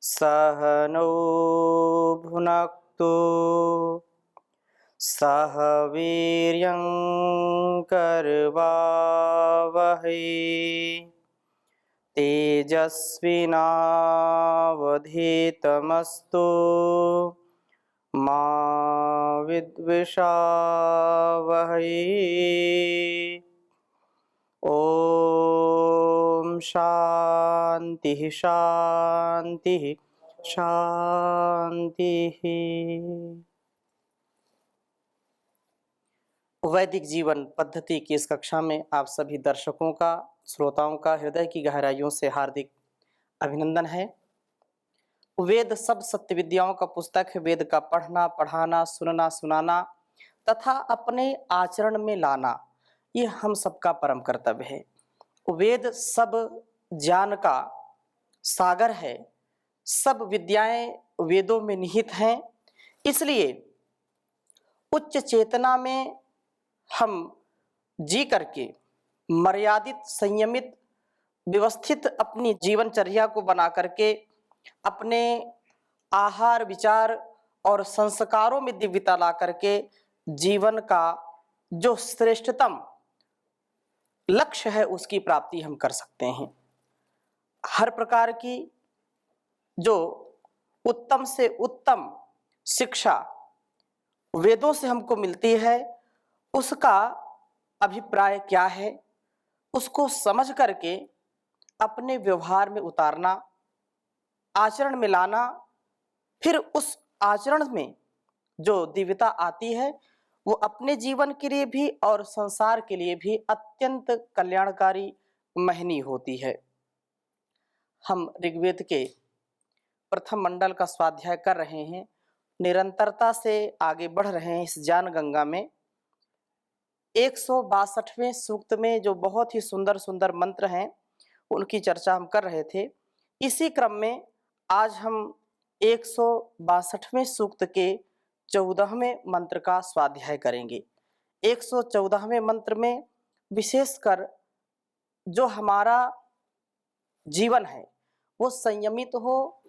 सह नौ भुनक्तु सह वीर्यं करवावहै तेजस्विनावधीतमस्तु मा विद्विषावहै। ओम शांति शांति शांति। वैदिक जीवन पद्धति की इस कक्षा में आप सभी दर्शकों का, श्रोताओं का हृदय की गहराइयों से हार्दिक अभिनंदन है। वेद सब सत्य विद्याओं का पुस्तक है। वेद का पढ़ना, पढ़ाना, सुनना, सुनाना तथा अपने आचरण में लाना, ये हम सबका परम कर्तव्य है। वेद सब ज्ञान का सागर है। सब विद्याएं वेदों में निहित हैं। इसलिए उच्च चेतना में हम जी करके मर्यादित, संयमित, व्यवस्थित अपनी जीवनचर्या को बना करके अपने आहार, विचार और संस्कारों में दिव्यता ला करके जीवन का जो श्रेष्ठतम लक्ष्य है उसकी प्राप्ति हम कर सकते हैं। हर प्रकार की जो उत्तम से उत्तम शिक्षा वेदों से हमको मिलती है, उसका अभिप्राय क्या है, उसको समझ करके अपने व्यवहार में उतारना, आचरण में लाना, फिर उस आचरण में जो दिव्यता आती है वो अपने जीवन के लिए भी और संसार के लिए भी अत्यंत कल्याणकारी महनी होती है। हम ऋग्वेद के प्रथम मंडल का स्वाध्याय कर रहे हैं, निरंतरता से आगे बढ़ रहे हैं इस ज्ञान गंगा में। 162वें सूक्त में जो बहुत ही सुंदर सुंदर मंत्र हैं उनकी चर्चा हम कर रहे थे। इसी क्रम में आज हम 162वें सूक्त के 14वें मंत्र का स्वाध्याय करेंगे। 114वें मंत्र में विशेषकर जो हमारा जीवन है वो संयमित हो,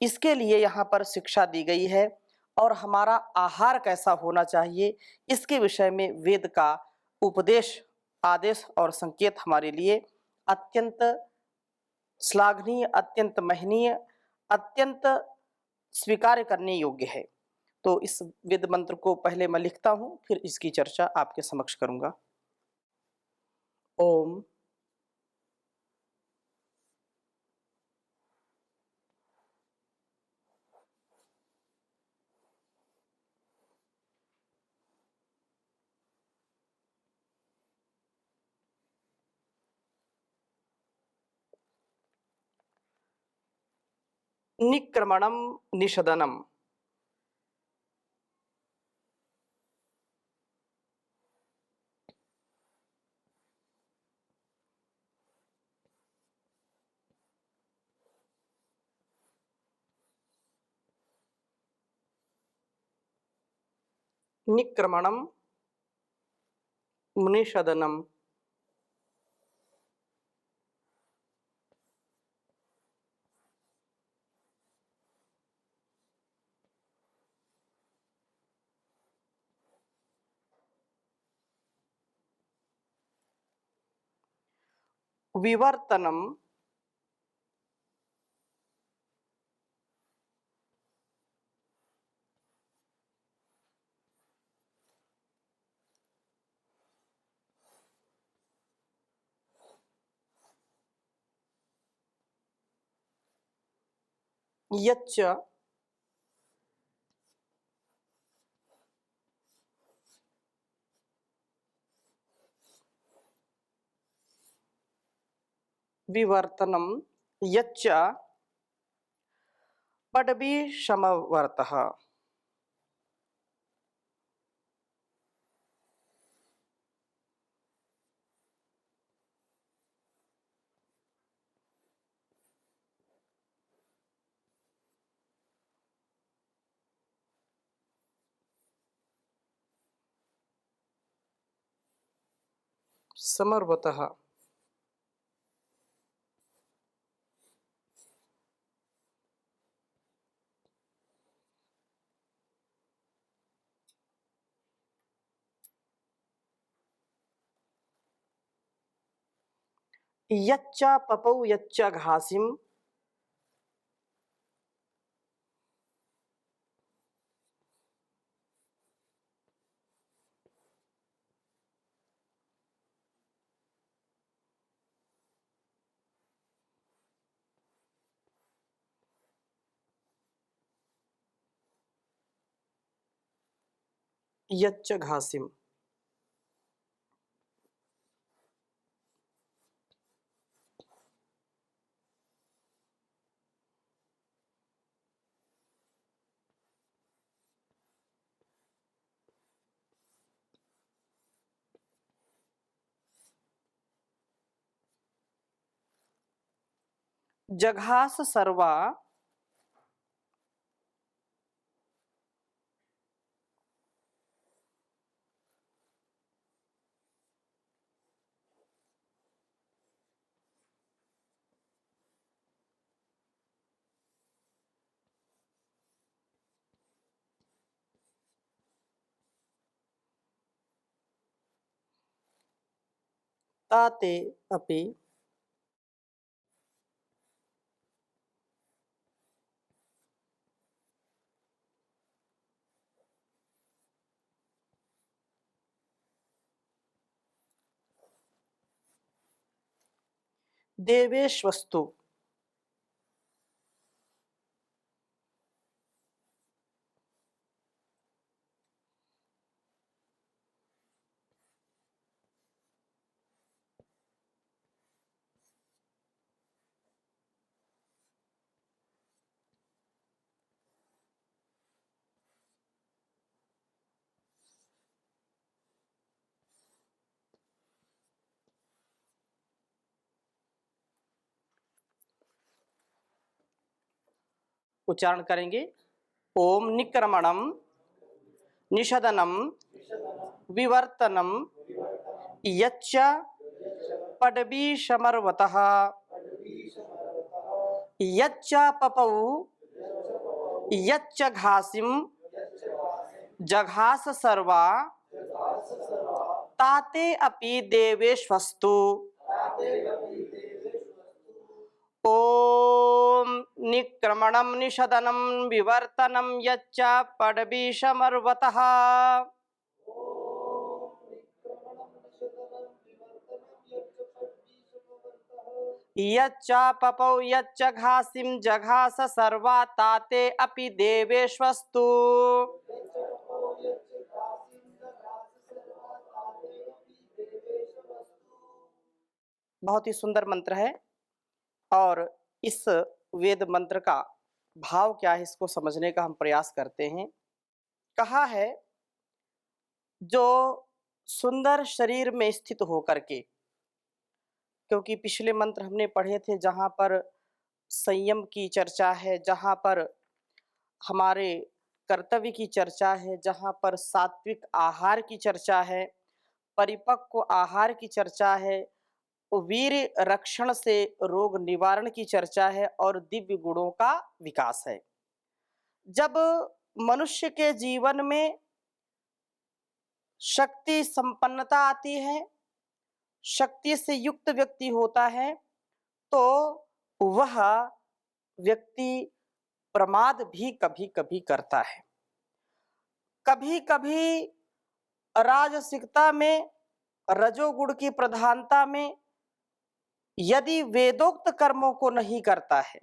इसके लिए यहाँ पर शिक्षा दी गई है। और हमारा आहार कैसा होना चाहिए इसके विषय में वेद का उपदेश, आदेश और संकेत हमारे लिए अत्यंत श्लाघनीय, अत्यंत महनीय, अत्यंत स्वीकार करने योग्य है। तो इस वेद मंत्र को पहले मैं लिखता हूँ, फिर इसकी चर्चा आपके समक्ष करूँगा। ओम निक्रमणम निषदनम। निक्रमणम निषदनम। विवर्तनम यच्च विवर्तनम यच्च पदवी समवर्तः। समर्वतः यच्च पपौ यच्च घासिम यच्च घासिम। जघास सर्वा ताते अपि देवेष्वस्तु। उच्चारण करेंगे। ओम निक्रमणम निषदनम विवर्तनम यच्च पडवीशमर्वतः यच्च पपौ यच्च घासिम जघास सर्वा ताते अपि देवेष्वस्तु। ओम निक्रमणम निषदनम विवर्तनम यच्च पडवीशमर्वतः यच्च पपौ यच्च घासिम जघास सर्वा ताते अपि देवेष्वस्तु। बहुत ही सुंदर मंत्र है और इस वेद मंत्र का भाव क्या है इसको समझने का हम प्रयास करते हैं। कहा है जो सुंदर शरीर में स्थित होकर के, क्योंकि पिछले मंत्र हमने पढ़े थे जहाँ पर संयम की चर्चा है, जहाँ पर हमारे कर्तव्य की चर्चा है, जहाँ पर सात्विक आहार की चर्चा है, परिपक्व आहार की चर्चा है, वीर रक्षण से रोग निवारण की चर्चा है और दिव्य गुणों का विकास है। जब मनुष्य के जीवन में शक्ति संपन्नता आती है, शक्ति से युक्त व्यक्ति होता है, तो वह व्यक्ति प्रमाद भी कभी कभी करता है। कभी कभी राजसिकता में, रजोगुण की प्रधानता में यदि वेदोक्त कर्मों को नहीं करता है,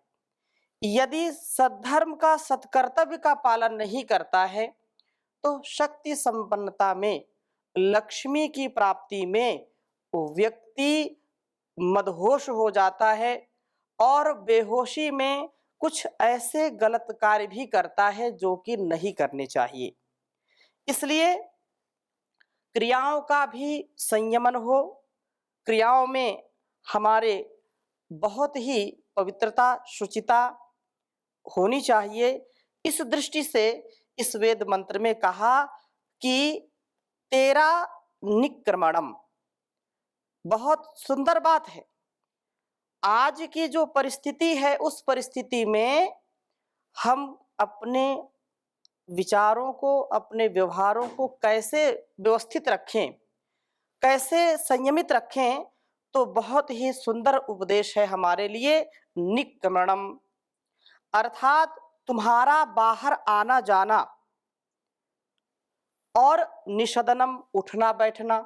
यदि सद्धर्म का सत्कर्तव्य का पालन नहीं करता है, तो शक्ति संपन्नता में, लक्ष्मी की प्राप्ति में व्यक्ति मदहोश हो जाता है और बेहोशी में कुछ ऐसे गलत कार्य भी करता है जो कि नहीं करने चाहिए। इसलिए क्रियाओं का भी संयमन हो, क्रियाओं में हमारे बहुत ही पवित्रता शुचिता होनी चाहिए। इस दृष्टि से इस वेद मंत्र में कहा कि तेरा निक्रमणम। बहुत सुंदर बात है। आज की जो परिस्थिति है उस परिस्थिति में हम अपने विचारों को, अपने व्यवहारों को कैसे व्यवस्थित रखें, कैसे संयमित रखें, तो बहुत ही सुंदर उपदेश है हमारे लिए। निक्रमणम अर्थात तुम्हारा बाहर आना जाना, और निषदनम उठना बैठना।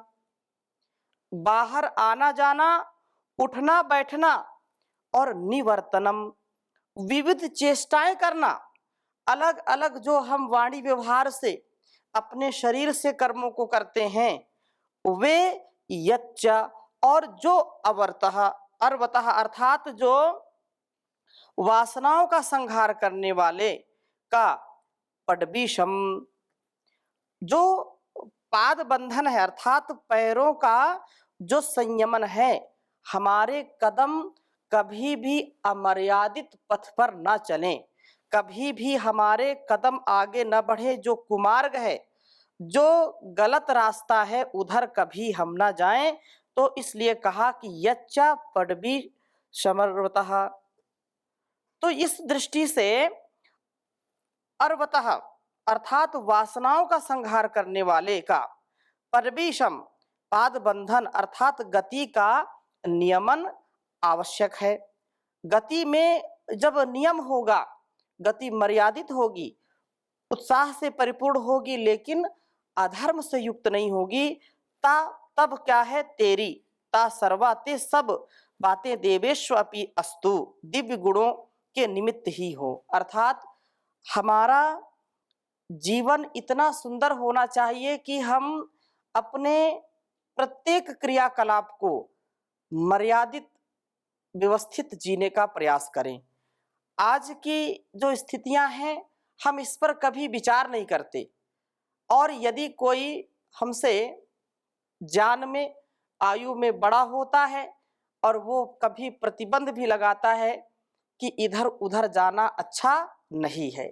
बाहर आना जाना, उठना बैठना, और निवर्तनम विविध चेष्टाएं करना। अलग अलग जो हम वाणी व्यवहार से अपने शरीर से कर्मों को करते हैं वे यच्च, और जो अवर्तः अर्वतः अर्थात जो वासनाओं का संहार करने वाले का पडबीशम, जो पाद बंधन है अर्थात पैरों का जो संयमन है, हमारे कदम कभी भी अमर्यादित पथ पर ना चलें, कभी भी हमारे कदम आगे न बढ़े। जो कुमार्ग है, जो गलत रास्ता है, उधर कभी हम ना जाएं। तो इसलिए कहा कि यच्चा पडबी समर्वतः। तो इस दृष्टि से अर्वतः अर्थात वासनाओं का संहार करने वाले का, परबीशम पाद बंधन अर्थात गति का नियमन आवश्यक है। गति में जब नियम होगा, गति मर्यादित होगी, उत्साह से परिपूर्ण होगी, लेकिन अधर्म से युक्त नहीं होगी, तब क्या है, तेरी ता सर्वा ते सब बातें देवेश्व अपि अस्तु, दिव्य गुणों के निमित्त ही हो। अर्थात हमारा जीवन इतना सुंदर होना चाहिए कि हम अपने प्रत्येक क्रियाकलाप को मर्यादित व्यवस्थित जीने का प्रयास करें। आज की जो स्थितियां हैं, हम इस पर कभी विचार नहीं करते, और यदि कोई हमसे जान में आयु में बड़ा होता है और वो कभी प्रतिबंध भी लगाता है कि इधर उधर जाना अच्छा नहीं है,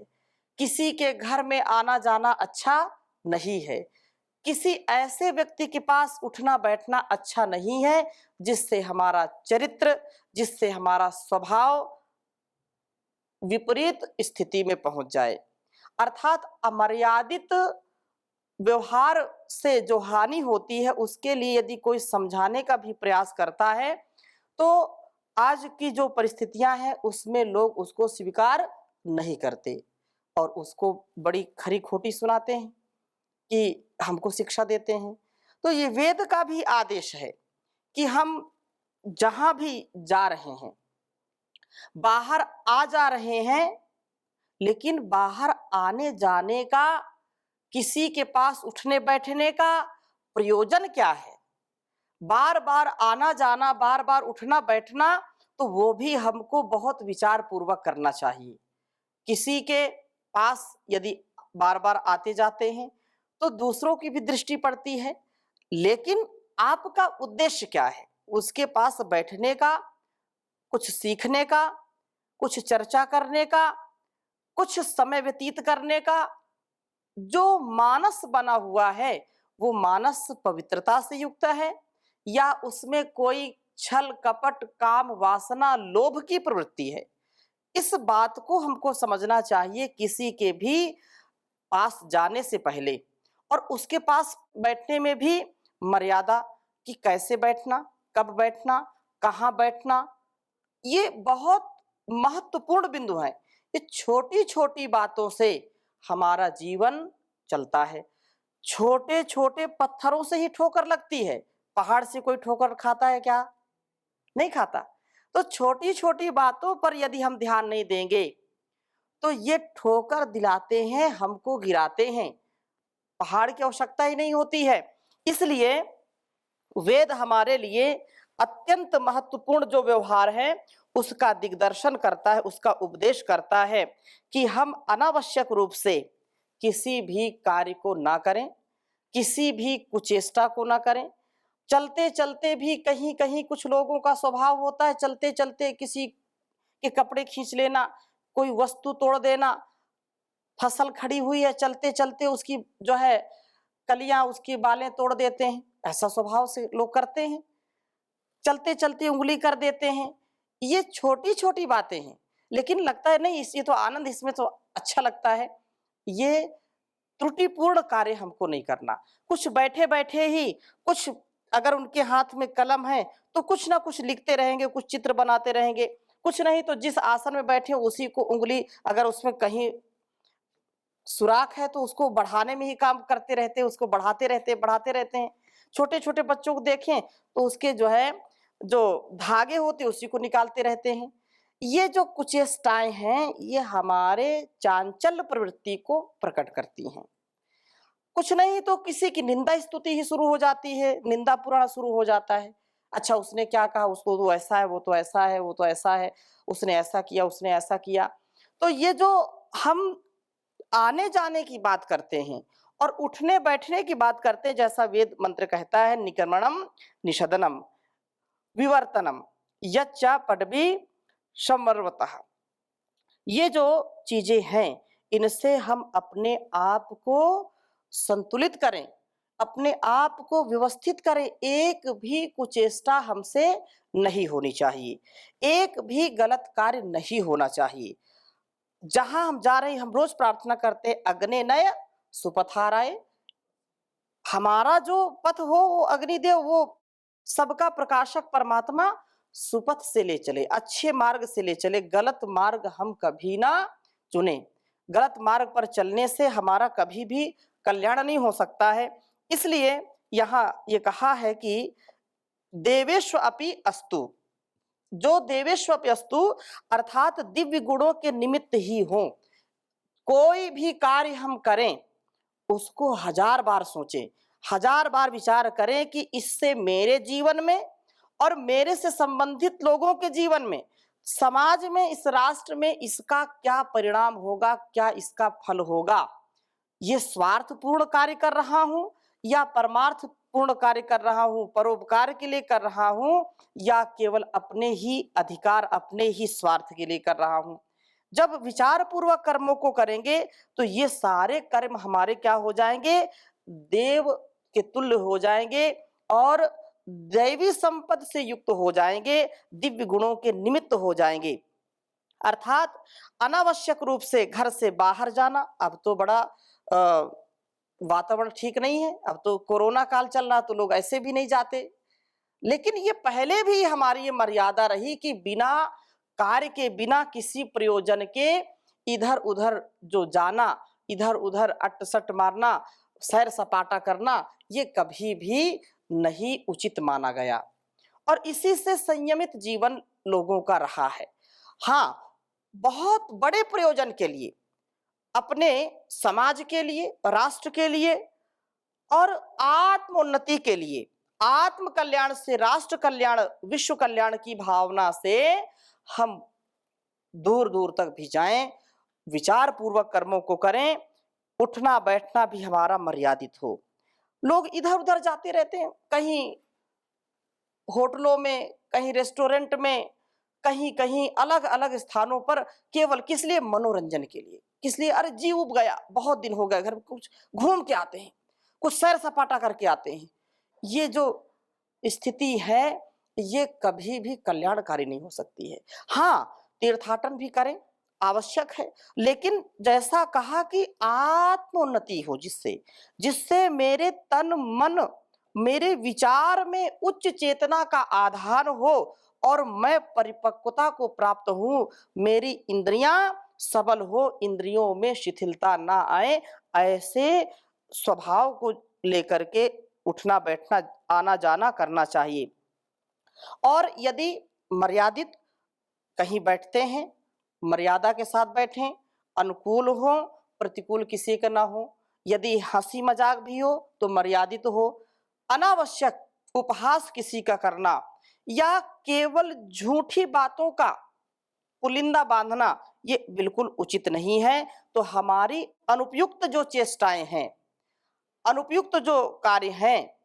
किसी के घर में आना जाना अच्छा नहीं है, किसी ऐसे व्यक्ति के पास उठना बैठना अच्छा नहीं है जिससे हमारा चरित्र, जिससे हमारा स्वभाव विपरीत स्थिति में पहुंच जाए। अर्थात अमर्यादित व्यवहार से जो हानि होती है, उसके लिए यदि कोई समझाने का भी प्रयास करता है तो आज की जो परिस्थितियां हैं उसमें लोग उसको स्वीकार नहीं करते और उसको बड़ी खरी खोटी सुनाते हैं कि हमको शिक्षा देते हैं। तो ये वेद का भी आदेश है कि हम जहां भी जा रहे हैं, बाहर आ जा रहे हैं, लेकिन बाहर आने जाने का, किसी के पास उठने बैठने का प्रयोजन क्या है। बार बार आना जाना, बार बार उठना बैठना, तो वो भी हमको बहुत विचार पूर्वक करना चाहिए। किसी के पास यदि बार बार आते जाते हैं तो दूसरों की भी दृष्टि पड़ती है, लेकिन आपका उद्देश्य क्या है, उसके पास बैठने का, कुछ सीखने का, कुछ चर्चा करने का, कुछ समय व्यतीत करने का। जो मानस बना हुआ है वो मानस पवित्रता से युक्त है या उसमें कोई छल कपट काम वासना लोभ की प्रवृत्ति है, इस बात को हमको समझना चाहिए किसी के भी पास जाने से पहले। और उसके पास बैठने में भी मर्यादा कि कैसे बैठना, कब बैठना, कहाँ बैठना, ये बहुत महत्वपूर्ण बिंदु है। ये छोटी छोटी बातों से हमारा जीवन चलता है। छोटे छोटे पत्थरों से ही ठोकर लगती है। पहाड़ से कोई ठोकर खाता है क्या? नहीं खाता। तो छोटी छोटी बातों पर यदि हम ध्यान नहीं देंगे तो ये ठोकर दिलाते हैं, हमको गिराते हैं। पहाड़ की आवश्यकता ही नहीं होती है। इसलिए वेद हमारे लिए अत्यंत महत्वपूर्ण जो व्यवहार है उसका दिग्दर्शन करता है, उसका उपदेश करता है कि हम अनावश्यक रूप से किसी भी कार्य को ना करें, किसी भी कुचेष्टा को ना करें। चलते चलते भी कहीं कहीं कुछ लोगों का स्वभाव होता है, चलते चलते किसी के कपड़े खींच लेना, कोई वस्तु तोड़ देना, फसल खड़ी हुई है चलते चलते उसकी जो है कलियां, उसकी बालें तोड़ देते हैं। ऐसा स्वभाव से लोग करते हैं, चलते चलते उंगली कर देते हैं। ये छोटी छोटी बातें हैं, लेकिन लगता है नहीं ये तो आनंद, इसमें तो अच्छा लगता है। ये त्रुटिपूर्ण कार्य हमको नहीं करना। कुछ बैठे बैठे ही कुछ अगर उनके हाथ में कलम है तो कुछ ना कुछ लिखते रहेंगे, कुछ चित्र बनाते रहेंगे, कुछ नहीं तो जिस आसन में बैठे उसी को उंगली अगर उसमें कहीं सुराख है तो उसको बढ़ाने में ही काम करते रहते हैं, उसको बढ़ाते रहते हैं। छोटे-छोटे बच्चों को देखें तो उसके जो है, जो धागे होते हैं उसी को निकालते रहते हैं। ये जो कुचेष्टाएँ हैं, ये हमारे चांचल्य प्रवृत्ति को प्रकट करती हैं। कुछ नहीं तो किसी की निंदा स्तुति ही शुरू हो जाती है, निंदा पुराण शुरू हो जाता है। अच्छा उसने क्या कहा, उसको तो ऐसा है, वो तो ऐसा है, वो तो ऐसा है, उसने ऐसा किया, उसने ऐसा किया। तो ये जो हम आने-जाने की बात करते हैं और उठने-बैठने की बात करते हैं, जैसा वेद मंत्र कहता है निकर्मणम, निषदनम, विवर्तनम, यच्च पदवी संवर्वतः। ये जो चीजें हैं, इनसे हम अपने आप को संतुलित करें, अपने आप को व्यवस्थित करें। एक भी कुचेष्टा हमसे नहीं होनी चाहिए, एक भी गलत कार्य नहीं होना चाहिए। जहां हम जा रहे हैं, हम रोज प्रार्थना करते हैं, अग्ने नय सुपथाराय, हमारा जो पथ हो वो अग्निदेव, वो सबका प्रकाशक परमात्मा सुपथ से ले चले, अच्छे मार्ग से ले चले, गलत मार्ग हम कभी ना चुने। गलत मार्ग पर चलने से हमारा कभी भी कल्याण नहीं हो सकता है। इसलिए यहाँ ये कहा है कि देवेश्व अपि अस्तु, जो देवेश्व अपि अस्तु अर्थात दिव्य गुणों के निमित्त ही हो। कोई भी कार्य हम करें उसको हजार बार सोचें, हजार बार विचार करें कि इससे मेरे जीवन में और मेरे से संबंधित लोगों के जीवन में, समाज में, इस राष्ट्र में इसका क्या परिणाम होगा, क्या इसका फल होगा। ये स्वार्थपूर्ण कार्य कर रहा हूं या परमार्थ पूर्ण कार्य कर रहा हूं, परोपकार के लिए कर रहा हूं या केवल अपने ही अधिकार, अपने ही स्वार्थ के लिए कर रहा हूं। जब विचार पूर्वक कर्मों को करेंगे तो ये सारे कर्म हमारे क्या हो जाएंगे, देव के तुल्य हो जाएंगे और दैवी संपद से युक्त हो जाएंगे, दिव्य गुणों के निमित्त हो जाएंगे। अर्थात अनावश्यक रूप से घर से बाहर जाना, अब तो बड़ा वातावरण ठीक नहीं है, अब तो कोरोना काल चल रहा तो लोग ऐसे भी नहीं जाते। लेकिन ये पहले भी हमारी ये मर्यादा रही कि बिना कार्य के, बिना किसी प्रयोजन के इधर उधर जो जाना, इधर उधर अट-सट मारना, सैर सपाटा करना, ये कभी भी नहीं उचित माना गया और इसी से संयमित जीवन लोगों का रहा है। हाँ, बहुत बड़े प्रयोजन के लिए, अपने समाज के लिए, राष्ट्र के लिए और आत्मोन्नति के लिए, आत्म कल्याण से राष्ट्र कल्याण, विश्व कल्याण की भावना से हम दूर दूर तक भी जाएं, विचार पूर्वक कर्मों को करें, उठना बैठना भी हमारा मर्यादित हो। लोग इधर उधर जाते रहते हैं, कहीं होटलों में, कहीं रेस्टोरेंट में, कहीं कहीं अलग अलग स्थानों पर, केवल किस लिए, मनोरंजन के लिए। किस लिए, अरे जी उब गया, बहुत दिन हो गए घर में, कुछ घूम के आते हैं, कुछ सैर सपाटा करके आते हैं। ये जो स्थिति है ये कभी भी कल्याणकारी नहीं हो सकती है। हाँ, तीर्थाटन भी करें, आवश्यक है, लेकिन जैसा कहा कि आत्मोन्नति हो, जिससे जिससे मेरे तन मन, मेरे विचार में उच्च चेतना का आधार हो और मैं परिपक्वता को प्राप्त हूं, मेरी इंद्रियां सबल हो, इंद्रियों में शिथिलता ना आए, ऐसे स्वभाव को लेकर के उठना बैठना, आना जाना करना चाहिए। और यदि मर्यादित कहीं बैठते हैं, मर्यादा के साथ बैठें, अनुकूल हो, प्रतिकूल किसी का ना हो। यदि हंसी मजाक भी हो तो मर्यादित हो। अनावश्यक उपहास किसी का करना या केवल झूठी बातों का पुलिंदा बांधना ये बिल्कुल उचित नहीं है। तो हमारी अनुपयुक्त जो चेष्टाएं हैं, अनुपयुक्त जो कार्य हैं,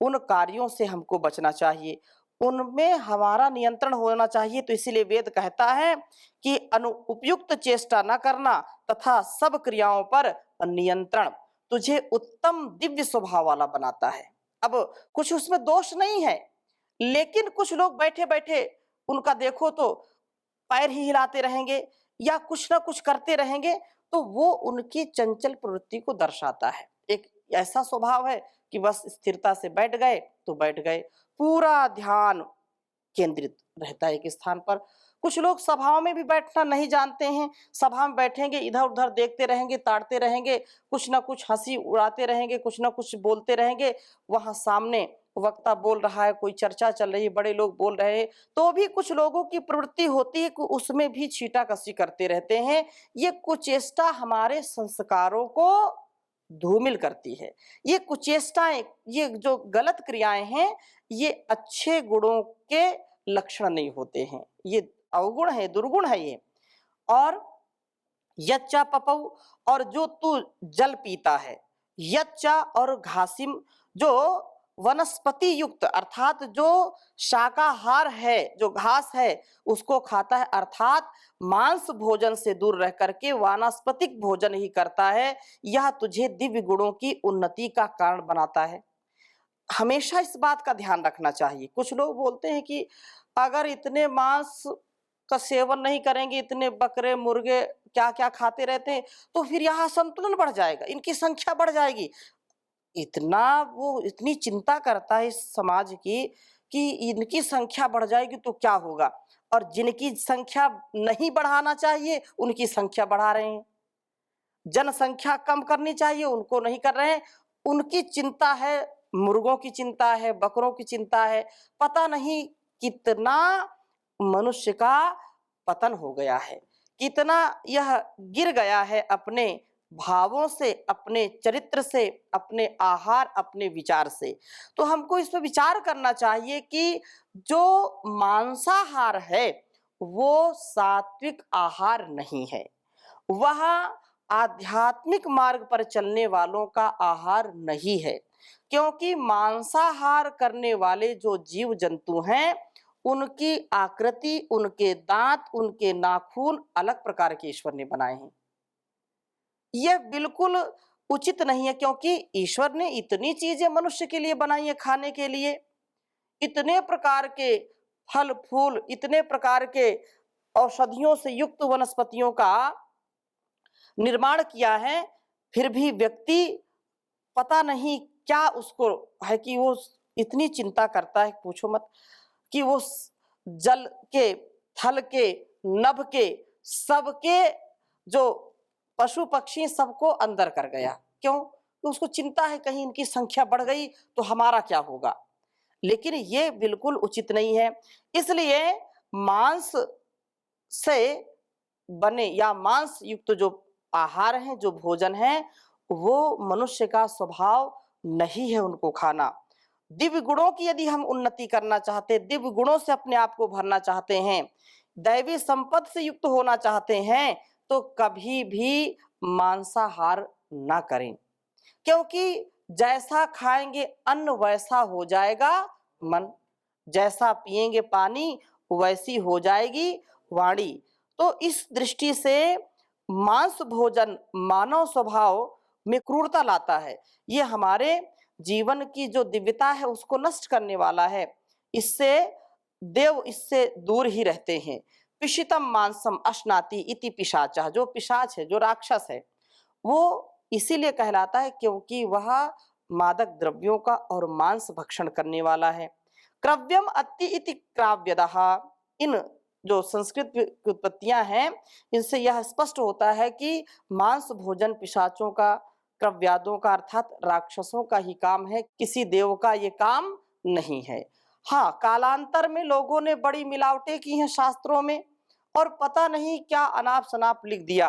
उन कार्यों से हमको बचना चाहिए, उनमें हमारा नियंत्रण होना चाहिए। तो इसीलिए वेद कहता है कि अनुपयुक्त चेष्टा न करना तथा सब क्रियाओं पर नियंत्रण तुझे उत्तम दिव्य स्वभाव वाला बनाता है। अब कुछ उसमें दोष नहीं है, लेकिन कुछ लोग बैठे बैठे उनका देखो तो पैर ही हिलाते रहेंगे या कुछ ना कुछ करते रहेंगे, तो वो उनकी चंचल प्रवृत्ति को दर्शाता है। एक ऐसा स्वभाव है कि बस स्थिरता से बैठ गए तो बैठ गए, पूरा ध्यान केंद्रित रहता है एक स्थान पर। कुछ लोग सभाओं में भी बैठना नहीं जानते हैं, सभा में बैठेंगे, इधर-उधर देखते रहेंगे, ताड़ते रहेंगे, कुछ ना कुछ हँसी उड़ाते रहेंगे, कुछ ना कुछ बोलते रहेंगे। वहाँ सामने वक्ता बोल रहा है, कोई चर्चा चल रही है, बड़े लोग बोल रहे हैं, तो भी कुछ लोगों की प्रवृत्ति होती है कि उसमें भी छींटा-कसी करते रहते हैं। ये कुचेष्टा हमारे संस्कारों को धूमिल करती है। ये कुचेष्टाएँ, ये जो गलत क्रियाएँ हैं, ये अच्छे गुणों के लक्षण नहीं होते हैं। ये अवगुण है, दुर्गुण है ये। और यच्चा पपौ, और जो तू जल पीता है, यच्चा और घासिम, जो वनस्पति युक्त अर्थात जो शाकाहार है, जो घास है उसको खाता है, अर्थात मांस भोजन से दूर रह करके वानस्पतिक भोजन ही करता है, यह तुझे दिव्य गुणों की उन्नति का कारण बनाता है। हमेशा इस बात का ध्यान रखना चाहिए। कुछ लोग बोलते हैं कि अगर इतने मांस का सेवन नहीं करेंगे, इतने बकरे, मुर्गे क्या-क्या खाते रहते हैं, तो फिर यहाँ संतुलन बढ़ जाएगा, इनकी संख्या बढ़ जाएगी। इतना वो इतनी चिंता करता है इस समाज की कि इनकी संख्या बढ़ जाएगी तो क्या होगा? और जिनकी संख्या नहीं बढ़ाना चाहिए, उनकी संख्या बढ़ा रहे हैं। जनसंख्या कम करनी चाहिए, उनको नहीं कर रहे हैं। उनकी चिंता है, मुर्गों की चिंता है, बकरों की चिंता है। पता नहीं कितना मनुष्य का पतन हो गया है, कितना यह गिर गया है अपने भावों से, अपने चरित्र से, अपने आहार, अपने विचार से। तो हमको इस पे विचार करना चाहिए कि जो मांसाहार है, वो सात्विक आहार नहीं है। वह आध्यात्मिक मार्ग पर चलने वालों का आहार नहीं है, क्योंकि मांसाहार करने वाले जो जीव जंतु हैं, उनकी आकृति, उनके दांत, उनके नाखून अलग प्रकार के ईश्वर ने बनाए हैं। यह बिल्कुल उचित नहीं है, क्योंकि ईश्वर ने इतनी चीजें मनुष्य के लिए बनाई है खाने के लिए, इतने प्रकार के फल फूल, इतने प्रकार के औषधियों से युक्त वनस्पतियों का निर्माण किया है, फिर भी व्यक्ति पता नहीं क्या उसको है कि वो इतनी चिंता करता है, पूछो मत, कि वो जल के, थल के, नभ के, सबके जो पशु पक्षी सबको अंदर कर गया। क्यों? तो उसको चिंता है कहीं इनकी संख्या बढ़ गई तो हमारा क्या होगा। लेकिन ये बिल्कुल उचित नहीं है। इसलिए मांस से बने या मांस युक्त जो आहार हैं, जो भोजन है, वो मनुष्य का स्वभाव नहीं है उनको खाना। दिव्य गुणों की यदि हम उन्नति करना चाहते, दिव्य गुणों से अपने आप को भरना चाहते हैं, दैवी संपत्ति से युक्त होना चाहते हैं, तो कभी भी मांसाहार ना करें, क्योंकि जैसा खाएंगे अन्न वैसा हो जाएगा मन, जैसा पिएंगे पानी वैसी हो जाएगी वाणी। तो इस दृष्टि से मांस भोजन मानव स्वभाव में क्रूरता लाता है। ये हमारे जीवन की जो दिव्यता है उसको नष्ट करने वाला है। इससे देव इससे दूर ही रहते हैं। पिशितम मांसम अश्नाति इति पिशाचः, जो पिशाच है, जो राक्षस है, वो इसीलिए कहलाता है क्योंकि वह मादक द्रव्यों का और मांस भक्षण करने वाला है। क्रव्यम अति इति क्राव्यदः, इन जो संस्कृत व्युत्पत्तियां हैं, इनसे यह स्पष्ट होता है कि मांस भोजन पिशाचों का, क्रव्यादों का अर्थात राक्षसों का ही काम है, किसी देव का ये काम नहीं है। हाँ, कालांतर में लोगों ने बड़ी मिलावटें की हैं शास्त्रों में, और पता नहीं क्या अनाप शनाप लिख दिया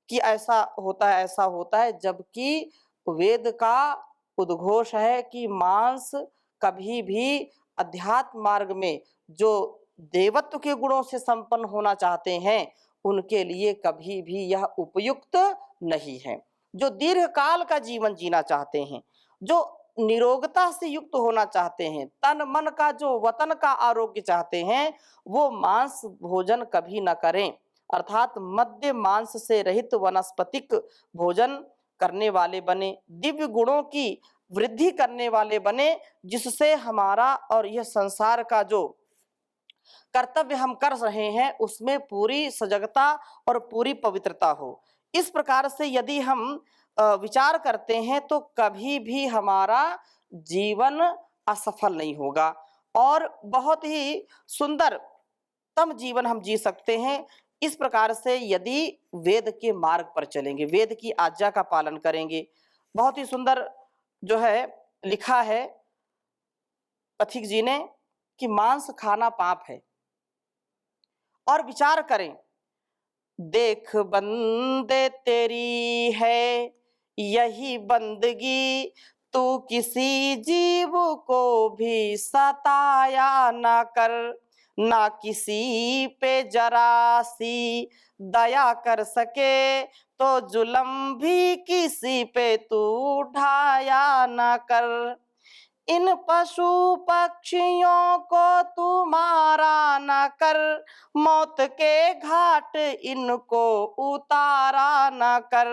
कि ऐसा होता है, जबकि वेद का उद्घोष है कि मांस कभी भी अध्यात्म मार्ग में जो देवत्व के गुणों से संपन्न होना चाहते हैं, उनके लिए कभी भी यह उपयुक्त नहीं है। जो दीर्घ काल का जीवन जीना चाहते हैं, जो निरोगता से युक्त होना चाहते हैं, तन मन का जो वतन का आरोग्य चाहते हैं, वो मांस भोजन कभी न करें, अर्थात मध्य मांस से रहित वनस्पतिक भोजन करने वाले बने, दिव्य गुणों की वृद्धि करने वाले बने, जिससे हमारा और यह संसार का जो कर्तव्य हम कर रहे हैं उसमें पूरी सजगता और पूरी पवित्रता हो। इस प्रकार से यदि हम विचार करते हैं तो कभी भी हमारा जीवन असफल नहीं होगा। और बहुत ही सुंदरतम जीवन हम जी सकते हैं। इस प्रकार से यदि वेद के मार्ग पर चलेंगे, वेद की आज्ञा का पालन करेंगे। बहुत ही सुंदर जो है लिखा है पथिक जी ने कि मांस खाना पाप है। और विचार करें, देख बंदे तेरी है यही बंदगी, तू किसी जीव को भी सताया ना कर, ना किसी पे जरा सी दया कर सके, तो जुल्म भी किसी पे तू ढाया ना कर। इन पशु पक्षियों को तू मारा न कर, मौत के घाट इनको उतारा न कर।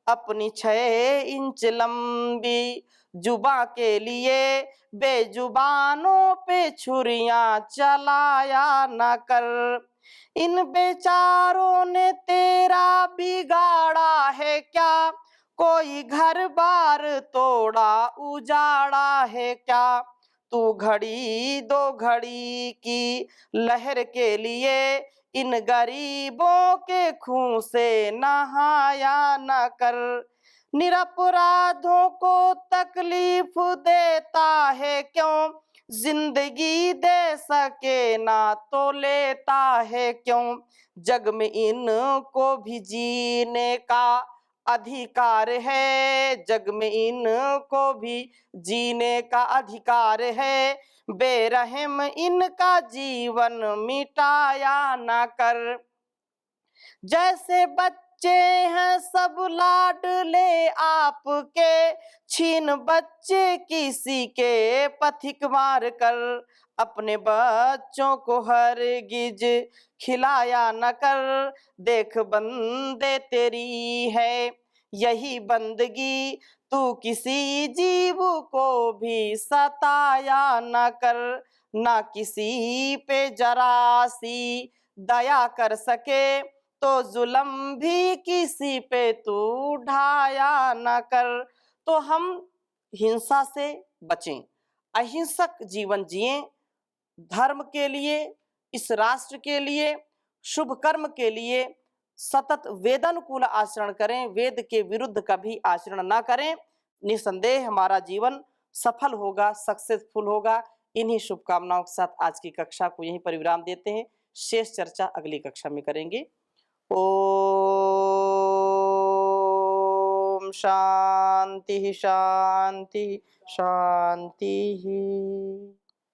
अपनी 6 इंच लंबी जुबा के लिए बेजुबानों पे छुरियां चलाया न कर। इन बेचारों ने तेरा बिगाड़ा है क्या, कोई घर बार तोड़ा उजाड़ा है क्या। तू घड़ी दो घड़ी की लहर के लिए इन गरीबों के खून से नहाया न कर। निरपराधों को तकलीफ देता है क्यों, जिंदगी दे सके ना तो लेता है क्यों। जग में इनको भी जीने का अधिकार है, जग में इनको भी जीने का अधिकार है। बेरहम इनका जीवन मिटाया ना कर। जैसे बच्चे हैं सब लाडले आपके, छीन बच्चे किसी के पथिक मार कर। अपने बच्चों को हरगिज खिलाया न कर, देख बंदे तेरी है यही बंदगी, तू किसी जीव को भी सताया न कर, ना किसी पे जरा सी दया कर सके, तो जुल्म भी किसी पे तू ढाया न कर। तो हम हिंसा से बचें, अहिंसक जीवन जिएं, धर्म के लिए, इस राष्ट्र के लिए, शुभ कर्म के लिए सतत वेदानुकूल आचरण करें, वेद के विरुद्ध कभी आचरण ना करें। निसंदेह हमारा जीवन सफल होगा, सक्सेसफुल होगा। इन्हीं शुभकामनाओं के साथ आज की कक्षा को यहीं पर विराम देते हैं। शेष चर्चा अगली कक्षा में करेंगे। ओम शांति शांति शांति।